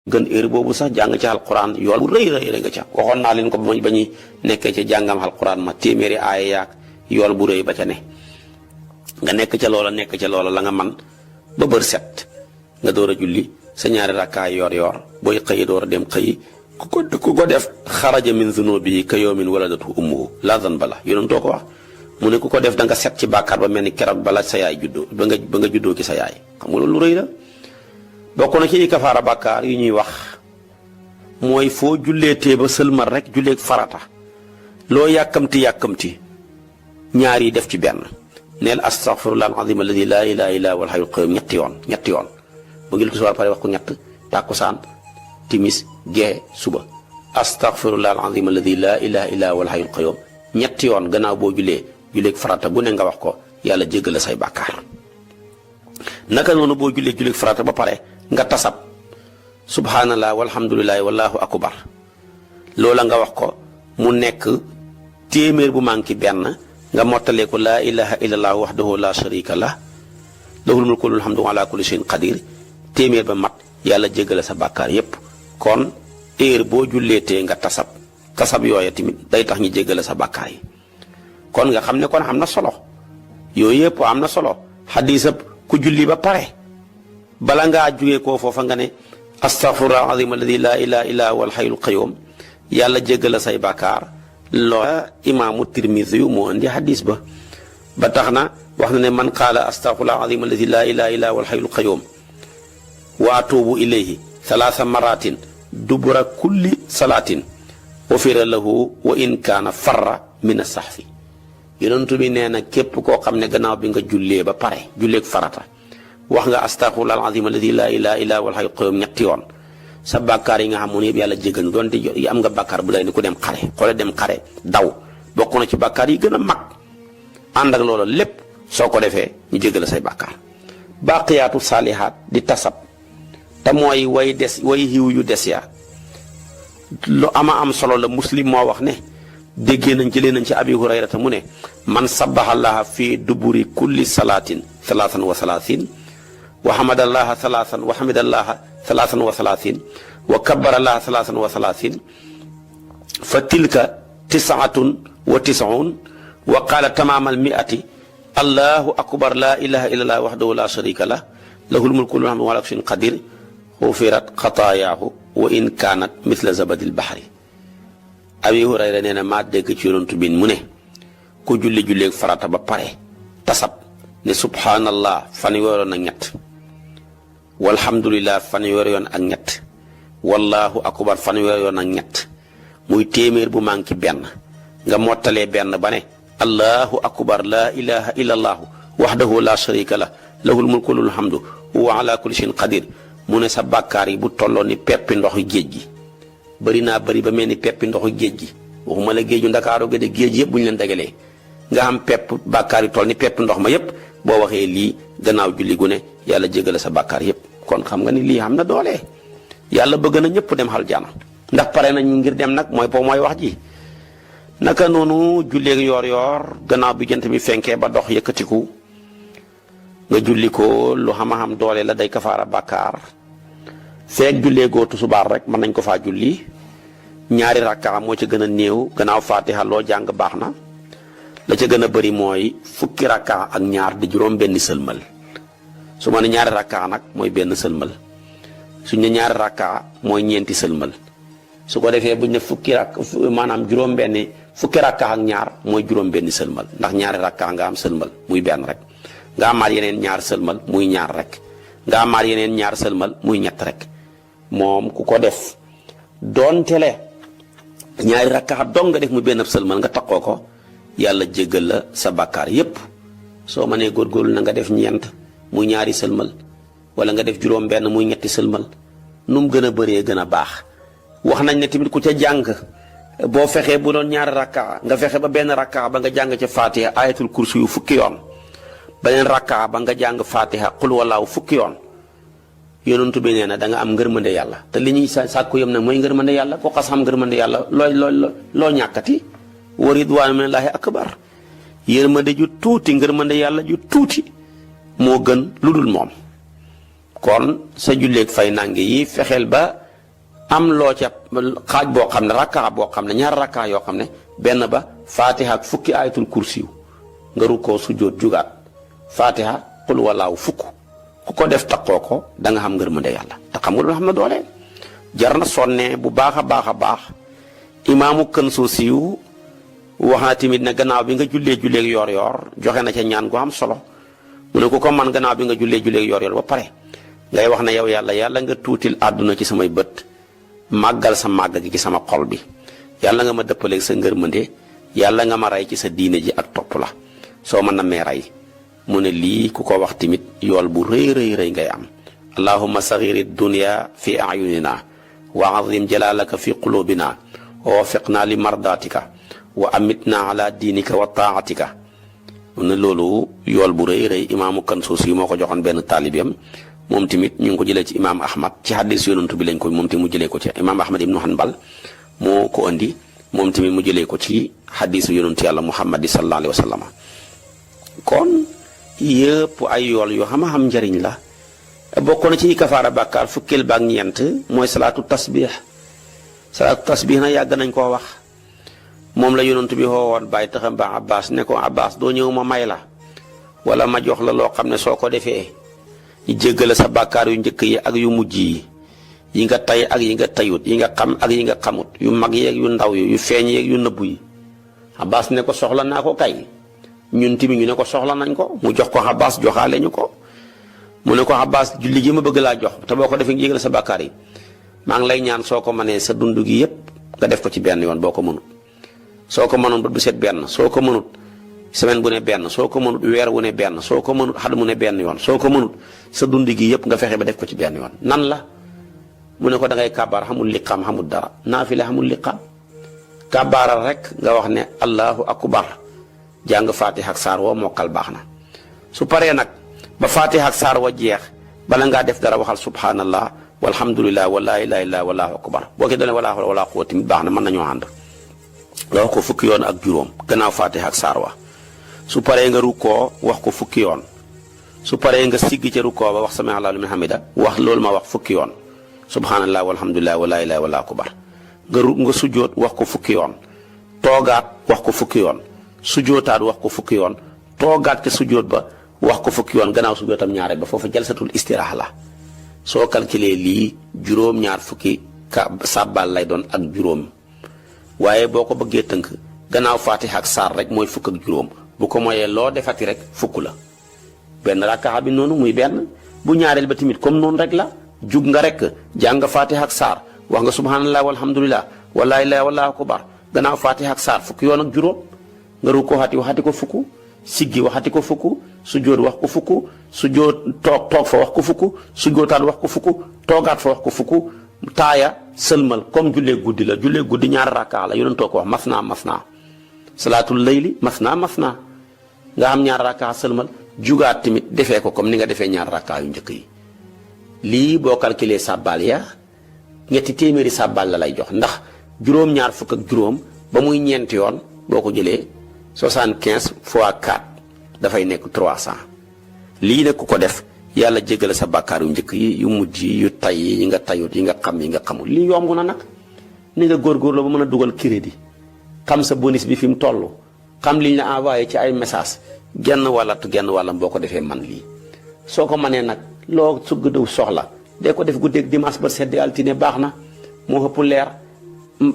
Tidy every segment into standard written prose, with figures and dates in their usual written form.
gën heure boobu sax jàng ci alquran yool bu rëy rëy nga ca waxoon naa leen ko ba ñuy nekkee ca jàngam alquran ma téeméeri aaya yaak yool bu rëy ba ca ne nga nekk ca loola la nga man ba bër set nga door a julli sa ñaari rakkaay yor booy xëyi door a dem xëyi ku ko def xaraja min zunubi ka yawmin waladatu ummuhu la zanba la yonentoo ko wax mu ne ku ko def da nga set ci bàkkaar ba mel ni keroog bala sa yaay juddoo ba nga juddoo ki sa yaay xam nga loolu lu rëy la. bokk na ci kafaara bàkkaar yu ñuy wax mooy foo julleetee ba sëlmal rek julleeg farata loo yàkkamti ñaar yi def ci benn neel astaghfirullah al-azim alladi laa ilaha illa huwal hayyul qayyum ñetti yoon bu ngeen ko suwar pare wax ko ñett tàkkusaan timis gee suba astaghfirullah al-azim alladi laa ilaha illa huwal hayyul qayyum ñetti yoon gannaaw boo julleeg farata bu ne nga wax ko yàlla jéggal la say bàkkaar naka noonu boo julleeg farata ba pare nga tasab subhanallah walhamdulillahi wallahu akbar loola nga wax ko mu nekk téeméer bu manqué benn nga mottalee ko laa ilaha illallah wahdahu la sharika lah lahul mulku wal hamdu ala kulli shay'in qadir téeméer ba mat yàlla jéggale sa bàkkaar yépp kon heure boo julleetee nga tasab yooya tamit day tax ñu jéggale sa bàkkaar yi kon nga xam ne kon am na solo yooyu yëpp am na solo xadiisab ku julli ba pare bala ngaa jugee koo foofa nga ne astaghfirullah azim alladi laa ilaha illa huwal hayyul qayyum yàlla jéggala say bàkkaar loola imaamu tirmisi yu moo indi xadiis ba tax na wax na ne man qaala astaghfirullah azim alladi laa ilaha illa huwal hayyul qayyum wa atuubu ilayhi salaasa maratin dubura kulli salaatin ufira lahu wa in kaana farra min as-sahfi yonent bi nee na képp koo xam ne gannaaw bi nga jullee ba pare julleeg farata wax nga astaghfirullah al-azim alladi laa ilaha illa huwal hayyul qayyum ñetti yoon sa bàkkaar yi nga xamoon yëpp yàlla jéggal doonte am nga bàkkaar bu lay ni ku dem xare xoole dem xare daw bokk na ci bàkkaar yi gën a mag ànd ak loola lépp soo ko defee ñu jéggal say bàkkaar baaqiyaatu saalihaat di tasab te mooy way xiw yu des ya lu ama am solo la muslim moo wax ne déggee nañ jëlee nañ ci abi hurayrata mu ne man sabbahallaha fi duburi kulli salaatin salaasan wa salaasin wa hamadallaha salaasan wa hamidallaha salaasan wa salaasin wa kabbarallaha salaasan wa salaasin fa tilka tisaatun wa tisaun wa qaala tamaamal miati allahu akbar la ilaha illallah wahdahu la sharika lah lahul mulku wa huwa ala kulli shay'in qadir xufirat xataayaahu wa in kaanat mithla zabadil bahri abi hurayra nee na maa dégg ci yonantu bin mu ne ku julleeg farata ba pare tasab ne subhanallah fanweeri yoon ak ñett walhamdulillah fanweeri yoon ak ñett wallahu akbar fanweeri yoon ak ñett muy téeméer bu manqué benn nga mottalee benn ba ne allahu akbar la ilaha illallah wahdahu la sharika lah lahul mulku wa lahul hamdu wa ala kulli shay'in qadir mu ne sa bàkkaar yi bu tolloo ni peppi ndoxu géej gi bëri ba mel ni peppi ndoxu géej gi waxuma la géeju ndakaaru ga de géej yëpp bu ñu leen dagalee nga xam pepp bàkkaar yi toll ni pepp ndox ma yëpp boo waxee lii gannaaw julli gu ne yàlla jégale sa bàkkaar yëpp kon xam nga ni lii xam na doole yàlla bëgg na ñëpp dem aljana ndax pare nañu ngir dem nag mooy wax ji naka noonu julleeg yoor gannaaw bi jant bi fenkee ba dox yëkkatiku nga julli ko lu xam doole la day kafaara bàkkaar feek jullee goo tusubaar rek mën nañ ko faa julli ñaari rakka moo ca gën a néew gannaaw faatiha loo jàng baax na la ca gën a bëri mooy fukki rakka ak ñaar di juróom benn sëlmal su ma ne ñaari rakka nag mooy benn sëlmal suñ ne ñaari rakka mooy ñeenti sëlmal su ko defee buñ ne maanaam fukki rakka ak ñaar mooy juróom benn sëlmal ndax ñaari rakka nga am sëlmal muy benn rek nga amaat yeneen ñaar sëlmal muy ñaar rek nga amaat yeneen ñaar sëlmal muy ñett rek moom ku ko def doonte le ñaari rakka dong nga def mu benn sëlmal nga taxoo ko yàlla jéggal la sa bàkkaar yépp soo mënee góorgóorlu na nga def ñeent muy ñaari sëlmal wala nga def juróom benn muy ñetti sëlmal nu mu gën a bëree gën a baax wax nañ ne tamit ku ca jàng boo fexee bu doon ñaari rakka nga fexe ba benn rakka ba nga jàng ca fatiha ayatul kursi yu fukki yoon beneen rakka ba nga jàng fatiha qul wallahu fukki yoon yonentu bi nee na da nga am ngërmande yàlla te li ñuy sàkku yam nag mooy ngërmande yàlla ko xas xam ngërmande yàlla loo ñàkkati wa ridwaanu minallaahi akbar yërmande ju tuuti ngërmande yàlla ju tuuti moo gën lu dul moom kon sa julleeg fay nange yi fexeel ba am loo ca xaaj boo xam ne rakkaa boo xam ne ñaar rakkaa yoo xam ne benn ba fatiha ak fukki ayatul kursiyu nga rukkoo sujjóot jugaat fatiha qul walaaw fukk ku ko def takkoo ko da nga xam ngërmande yàlla te xam nga loolu xam na doole jar na sonne bu baax a baax a baax imaamu kën soo siiw wax na tamit ne gannaaw bi nga jullee yor joxe na ca ñaan gu am solo mu ne ku ko man gannaaw bi nga jullee yor ba pare ngay wax ne yow yàlla nga tuutil àdduna ci samay bët màggal sa màgg gi ci sama xol bi yàlla nga ma dëppaleeg sa ngërmande yàlla nga ma rey ci sa diine ji ak topp la soo ma namee rey mu ne lii ku ko wax tamit yool bu rëy ngay am allahumma saghiri dunya fi ayunina wa azim jalalaka fi qulubina wa wafiqna li mardatika wa amitna ala diinika wa taatika mu ne loolu yool bu rëy imaamu Kansuusi moo ko joxoon benn taalibeem moom tamit ñu ngi ko jëlee ci imaam Ahmad ci hadis yonantu bi lañ ko moom tamit mu jëlee ko ci imaam Ahmad ibnu Hanbal moo ko andi moom tamit mu jëlee ko ci hadisu yonantu yàlla Muhammad sallallahu alayhi wa sallam kon yëpp ay yool yoo xam njariñ la bokk na ci kafaara bàkkaar fukkeel baak ñeent mooy salaatu tasbih na yàgg nañ koo wax moom la yonantu bi xoowoon bàyyi taxam ba Abbas ne ko Abbas doo ñëw ma may la wala ma jox la loo xam ne soo ko defee ñu jéggale sa bàkkaar yu njëkk yi ak yu mujj yi nga tay ak yi nga tayut yi nga xam ak yi nga xamut yu mag yeeg yu ndaw yi yu feeñ yeeg yu nëbbu yi Abbas ne ko soxla naa ko kay ñun tamit ñu ne ko soxla nañ ko mu jox ko Abbas joxaale ñu ko mu ne ko Abbas julli gi ma bëgg laa jox te boo ko defee jéggale sa bàkkaar yi maa ngi lay ñaan soo ko mënee sa dund gi yépp nga def ko ci benn yoon boo ko mënut soo ko mënoon ba du set benn soo ko mënut semaine bu ne benn soo ko mënut weer wu ne benn soo ko mënut xat mu ne benn yoon soo ko mënut sa dund gi yëpp nga fexe ba def ko ci benn yoon nan la mu ne ko da ngay kàbbaar xamul liqaam xamul dara naafile xamul liqaam kàbbaaral rek nga wax ne allahu akbar jàng fatiha ak saar woo mokkal baax na su paree nag ba fatiha ak saar wa jeex bala ngaa def dara waxal subhanallah walhamdulillah wa laa ilaaha illa wallahu akbar boo ko doonee wala hawla wala quwwata tamit baax na mën nañoo ànd nga wax ko fukki yoon ak juróom gannaaw fatiha ak saar wa su paree nga rukkoo wax ko fukki yoon su paree nga sigg ca rukkoo ba wax sami Allahu liman hamida wax loolu ma wax fukki yoon subhanallah walhamdulillah wa laa ilaaha illa akbar nga sujjóot wax ko fukki yoon toogaat wax ko fukki yoon sujjóotaat wax ko fukki yoon toogaat ke sujjóot ba wax ko fukki yoon gannaaw sujjóotam ñaare ba foofu jalsatul istiraaha la soo calculé lii juróom-ñaar fukki sàbbal lay doon ak juróom waaye boo ko bëggee tënk gannaaw fatiha ak saar rek mooy fukk ak juróom bu ko moyee loo defati rek fukk la benn rakkaa bi noonu muy benn bu ñaareel ba tamit comme noonu rek la jug nga rek jàng fatiha ak saar wax nga subhanallah walhamdulillah wa laa ilaaha wallahu akbar gannaaw fatiha ak saar fukki yoon ak juróom nga ru ko waxati ko fukk siggi waxati ko fukk sujjóot wax ko fukk sujjóot toog fa wax ko fukk sujjóotaat wax ko fukk toogaat fa wax ko fukk taaya sëlmal comme jullee guddi la jullee guddi ñaari rakkaa la yonentoo ko wax masna salaatul layli masna nga am ñaar rakkaa sëlmal jugaat tamit defee ko comme ni nga defee ñaar rakkaa yu njëkk yi lii boo calculé sàbbaal ya ñetti téeméeri sàbbaal la lay jox ndax juróom-ñaar fukk ak juróom ba muy ñeenti yoon boo ko jëlee 75 fois 4 dafay nekk 300 lii nag ku ko def yàlla jéggale sa bàkkaar yu njëkk yi yu mujj yi yu tay yi nga tayut yi nga xam yi nga xamul lii yomb na nag ni nga góorgóorlu ba mën a dugal crédit xam sa bonus bi fi mu toll xam liñ la envoyé ci ay message genn wàllam boo ko defee man lii soo ko mënee nag loo sugg dëw soxla dee ko def guddeeg dimanche ba sedd altine baax na moo ëpp leer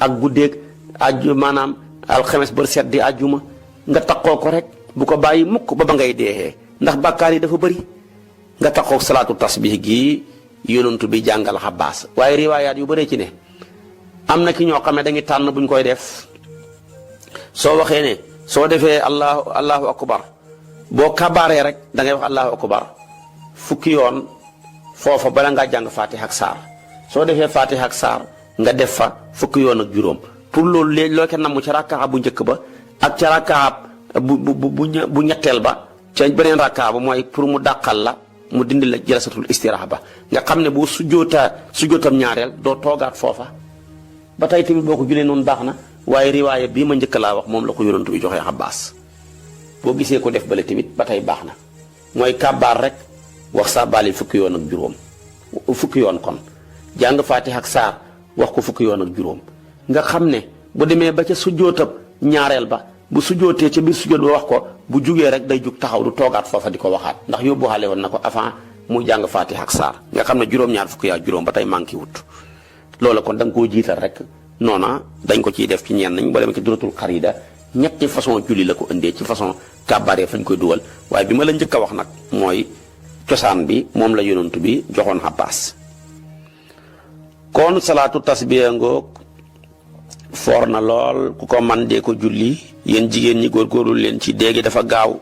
ak guddeeg aju maanaam alxames ba seddi ajjuma nga takkoo ko rek bu ko bàyyi mukk ba ngay deexee ndax bàkkaar yi dafa bëri nga takkoo salaatu tasbih gi yonantu bi jàngal Abbas waaye riwaayaat yu bëree ci ne am na ki ñoo xam ne dañuy tànn buñ koy def soo waxee ne soo defee allahu akbar boo kabaaree rek da ngay wax allahu akbar fukki yoon foofa bala ngaa jàng fatiha ak saar soo defee fatiha ak saar nga def fa fukki yoon ak juróom pour loolu léegi loo ko namm ca rakkaa bu njëkk ba ak ca rakkaa bu ñetteel ba ca beneen rakkaa ba mooy pour mu dàqal la mu dindi la jalsatul istiraaha ba nga xam ne bu sujjóotam ñaareel doo toogaat foofa ba tey tamit boo ko julee noonu baax na waaye riwaaya bii ma njëkk laa wax moom la ko yonantu bi joxee Abbas boo gisee ko def bale tamit ba tey baax na mooy kàbbaar rek wax sàbbaal yi fukki yoon ak juróom fukki yoon kon jàng faatiha ak saar wax ko fukki yoon ak juróom nga xam ne bu demee ba ca sujjootab ñaareel ba bu sujjootee ca biir sujjoot ba wax ko bu jugee rek day jug taxaw du toogaat foofa di ko waxaat ndax yóbbu xale woon na ko avant muy jàng Faatiha ak saar nga xam ne juróom-ñaar fukki yaa juróom ba tey manqué wut loola kon da nga koo jiital rek noona dañ ko ciy def ci ñenn ñi boo demee ci duratul xarida ñetti façon julli la ko indee ci façon kàbbaaree fañ koy dugal waaye bi ma la njëkk a wax nag mooy cosaan bi moom la yonantu bi joxoon Abbas kon salaatu tasbiya ngoog foor na lool ku ko man dee ko julli yéen jigéen ñi góorgóorlu leen ci déegi dafa gaaw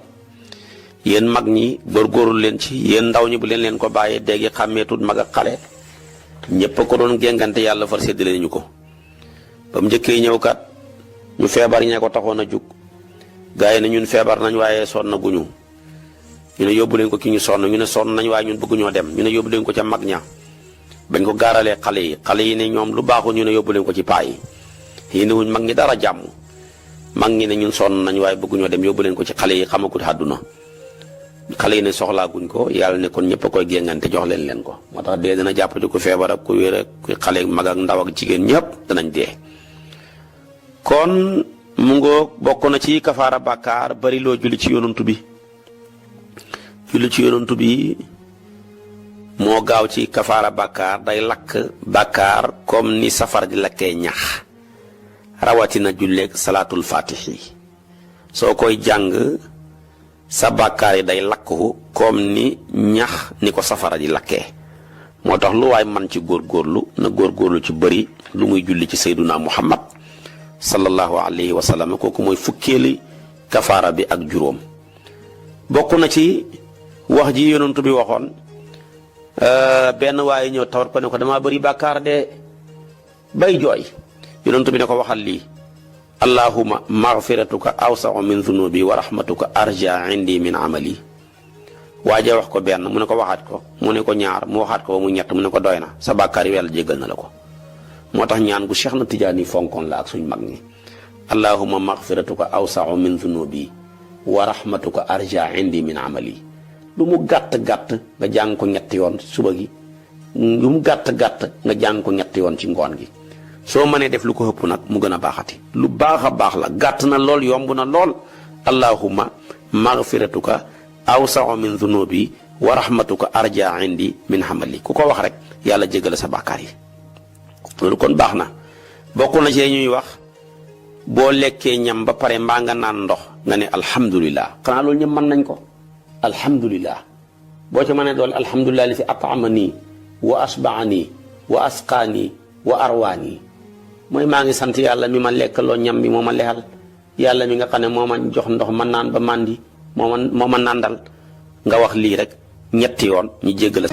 yéen mag ñi góorgóorlu leen ci yéen ndaw ñi bu leen ko bàyyee déegi xàmmeetut mag ak xale ñëpp a ko doon géngante yàlla far séddale ñu ko ba mu njëkkee ñëw kat ñu feebar ñee ko taxoon a jug gars yi ne ñun feebar nañ waaye sonn na guñu ñu ne yóbbu leen ko ki ñu sonn ñu ne sonn nañ waaye ñun bëgguñoo dem ñu ne yóbbu leen ko ca mag ña bañ ko gaaralee xale yi ne ñoom lu baaxul ñu ne yóbbu leen ko ci paa yi yéen wuñ mag ñi dara jàmm mag ñi ne ñun sonn nañ waaye bëgguñoo dem yóbbu leen ko ci xale yi xamagut àdduna xale yi ne soxlaaguñ ko yàlla ne kon ñëpp a koy géngante jox leen ko moo tax dee dana jàpp ci ku feebar ak ku wér ak ku xale mag ak ndaw ak jigéen ñëpp danañ dee kon mu ngoog bokk na ci kafaara bàkkaar bari loo julli ci yonantu bi julli ci yonantu bi moo gaaw ci kafaara bàkkaar day lakk bàkkaar comme ni safar di lakkee ñax rawatina julleeg salaatul faatihi soo koy jàng sa bàkkaar yi day lakku comme ni ñax ni ko safara di lakkee moo tax lu waay man ci góorgóorlu na góorgóorlu ci bëri lu muy julli ci sayduna muhammad sallallahu alayhi wa sallam kooku mooy fukkeeli kafaara bi ak juróom bokk na ci wax ji yonent bi waxoon benn waaye ñëw tawat ko ne ko damaa bëri bàkkaar de bay jooy yonent bi ne ko waxal lii allahumma maghfiratuka awsa'u min dhunubi wa rahmatuka arja indi min amali waaje wax ko benn mu ne ko waxaat ko mu ne ko ñaar mu waxaat ko ba mu ñett mu ne ko doy na sa bàkkaar yi yàlla jéggal na la ko moo tax ñaan gu Cheikh na Tijaani fonkoon la ak suñ mag ñi allahumma maghfiratuka awsa'u min dhunubi wa rahmatuka arja indi min amali lu mu gàtt-gàtt nga jàng ko ñetti yoon suba gi lu mu gàtt-gàtt nga jàng ko ñetti yoon ci ngoon gi soo mënee def lu ko ëpp nag mu gën a baaxati lu baax a baax la gàtt na lool yomb na lool allahumma maghfiratuka awsa'u min dhunubi wa rahmatuka arja indi min amali ku ko wax rek yàlla jégal sa bàkkaar yi loolu kon baax na bokk na ci ñuy wax boo lekkee ñam ba pare mbaa nga naan ndox nga ne alhamdulillah xanaa loolu ñëpp mën nañ ko alhamdulillah boo ci mënee doon alhamdulillah li fi at'amani wa asba'ani wa asqaani wa arwaani mooy maa ngi sant yàlla mi ma lekkaloo ñam bi moo ma lexal yàlla mi nga xam ne moo ma jox ndox ma naan ba màndi moo ma nàndal nga wax lii rek ñetti yoon ñu jéggal